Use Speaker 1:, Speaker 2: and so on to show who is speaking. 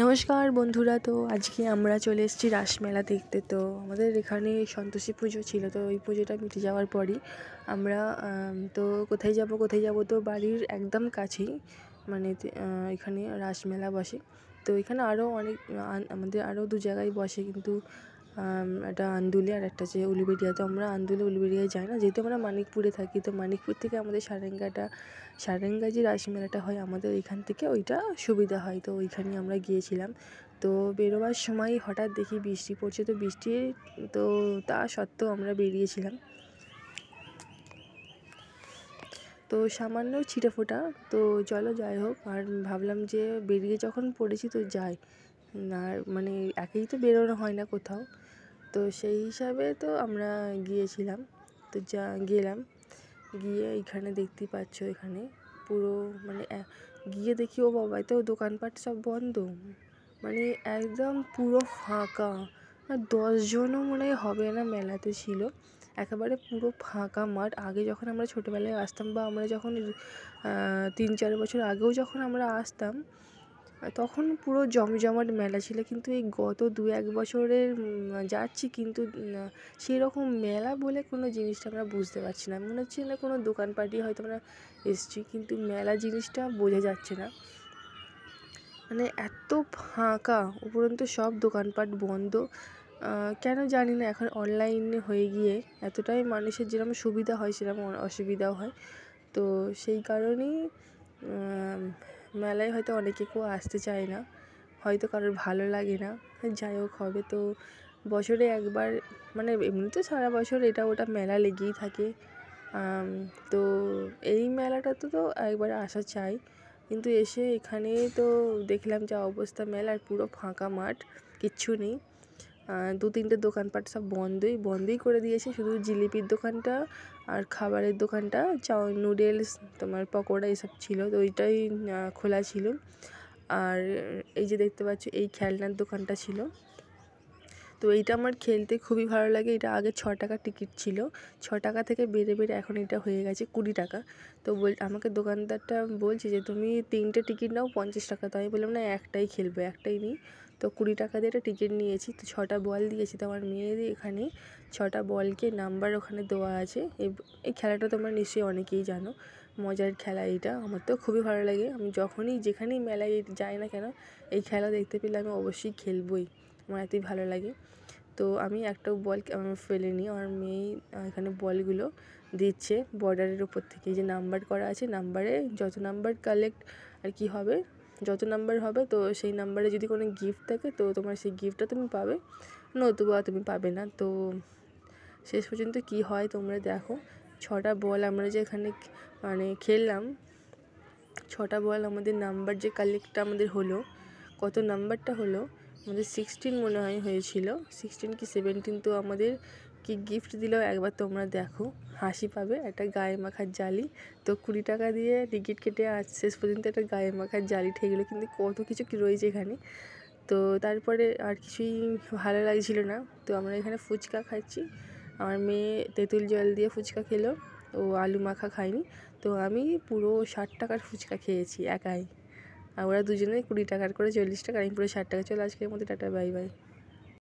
Speaker 1: নমস্কার বন্ধুরা, তো আজকে আমরা চলে এসেছি রাসমেলা দেখতে। তো আমাদের এখানে সন্তোষী পুজো ছিল, তো ওই পুজোটা মিটে যাওয়ার পরই আমরা তো কোথায় যাব, তো বাড়ির একদম কাছেই মানে এখানে রাসমেলা বসে। তো এখানে আরও অনেক আমাদের আরও দু জায়গায় বসে, কিন্তু একটা আন্দুলে আর একটা হচ্ছে উলুবেড়িয়া। তো আমরা আন্দুলে উলুবেড়িয়ায় যাই না, যেহেতু আমরা মানিকপুরে থাকি। তো মানিকপুর থেকে আমাদের সারেঙ্গা যে রাসমেলাটা হয় আমাদের এখান থেকে ওইটা সুবিধা হয়, তো ওইখানেই আমরা গিয়েছিলাম। তো বেরোবার সময় হঠাৎ দেখি বৃষ্টি পড়ছে, তো তো তা সত্ত্বেও আমরা বেরিয়েছিলাম। তো সামান্য ছিটেফোঁটা, তো চলো যাই হোক। আর ভাবলাম যে বেরিয়ে যখন পড়েছি তো যাই না, মানে একেই তো বেরোনো হয় না কোথাও। তো সেই হিসাবে তো আমরা গিয়েছিলাম। তো গেলাম, গিয়ে এইখানে দেখতেই পাচ্ছ, এখানে পুরো মানে গিয়ে দেখি ও বাবা, তো দোকানপাট সব বন্ধ, মানে একদম পুরো ফাঁকা। আর 10জনও মনে হবে না মেলাতে ছিল, একেবারে পুরো ফাঁকা মাঠ। আগে যখন আমরা ছোটোবেলায় আসতাম, বা আমরা যখন 3-4 বছর আগেও যখন আমরা আসতাম, তখন পুরো জমজমাট মেলা ছিল। কিন্তু এই গত 2-1 বছরের যাচ্ছি, কিন্তু সেরকম মেলা বলে কোনো জিনিসটা আমরা বুঝতে পারছি না। মনে হচ্ছে না কোনো দোকানপাটই হয়তো আমরা এসেছি, কিন্তু মেলা জিনিসটা বোঝা যাচ্ছে না। মানে এত ফাঁকা, উপরন্তু সব দোকানপাট বন্ধ। কেন জানি না, এখন অনলাইনে হয়ে গিয়ে এতটাই মানুষের যেরকম সুবিধা হয় সেরকম অসুবিধাও হয়। তো সেই কারণেই মেলায় হয়তো অনেকে কেউ আসতে চায় না, হয়তো কারোর ভালো লাগে না। যাই হোক, হবে তো বছরে একবার, মানে এমনিতে সারা বছর এটা ওটা মেলা লেগেই থাকে। তো এই মেলাটাতে তো একবার আসা চাই, কিন্তু এসে এখানে তো দেখলাম যা অবস্থা মেলার, পুরো ফাঁকা মাঠ, কিচ্ছু নেই। 2-3টে দোকানপাট সব বন্ধই করে দিয়েছে। শুধু জিলিপির দোকানটা আর খাবারের দোকানটা, নুডলস, তোমার পকোড়া এসব ছিল, তো ওইটাই খোলা ছিল। আর এই যে দেখতে পাচ্ছ, এই খেলনার দোকানটা ছিল। তো এইটা আমার খেলতে খুবই ভালো লাগে। এটা আগে 6 টাকা টিকিট ছিল, 6 টাকা থেকে বেড়ে এখন এটা হয়ে গেছে 20 টাকা। তো আমাকে দোকানদারটা বলছে যে তুমি 3টে টিকিট নাও 50 টাকা। তো আমি বললাম না, একটাই খেলবো, একটাই নিই। তো 20 টাকা দিয়ে একটা টিকিট নিয়েছি। তো 6টা বল দিয়েছি। তো আমার মেয়েদের এখানে 6টা বলকে নাম্বার ওখানে দেওয়া আছে। এই খেলাটা তোমরা নিশ্চয়ই অনেকেই জানো, মজার খেলা এইটা। আমার তো খুবই ভালো লাগে। আমি যেখানেই মেলায় যাই না কেন, এই খেলা দেখতে পেলে আমি অবশ্যই খেলবই, আমার এতই ভালো লাগে। তো আমি একটাও বল ফেলিনি। আমার মেয়ে এখানে বলগুলো দিচ্ছে বর্ডারের ওপর থেকে, যে নাম্বার করা আছে, নাম্বারে যত নাম্বার কালেক্ট আর কি হবে, যত নাম্বার হবে, তো সেই নাম্বারে যদি কোনো গিফট থাকে তো তোমার সেই গিফটটা তুমি পাবে, নতুবা তুমি পাবে না। তো শেষ পর্যন্ত কি হয় তোমরা দেখো। 6টা বল আমরা যে এখানে মানে খেললাম, 6টা বল আমাদের নাম্বার যে কালেক্টটা আমাদের হলো, কত নাম্বারটা হলো আমাদের 16 মনে হয় হয়েছিল, 16 কি 17। তো আমাদের কি গিফট দিল একবার তোমরা দেখো, হাসি পাবে। একটা গায়ে মাখার জালি। তো 20 টাকা দিয়ে টিকিট কেটে আজ শেষ পর্যন্ত একটা গায়ে মাখার জালি ঠেকলো, কিন্তু কত কিছু কি রয়েছে এখানে। তো তারপরে আর কিছুই ভালো লাগছিল না। তো আমরা এখানে ফুচকা খাচ্ছি। আমার মেয়ে তেঁতুল জল দিয়ে ফুচকা খেলো, ও আলু মাখা খায়নি। তো আমি পুরো 60 টাকার ফুচকা খেয়েছি একাই, আর ওরা দুজনে 20 টাকার করে 40 টাকা, আমি পুরো 60 টাকা। চলো আজকের মতো টাটা, বাই বাই।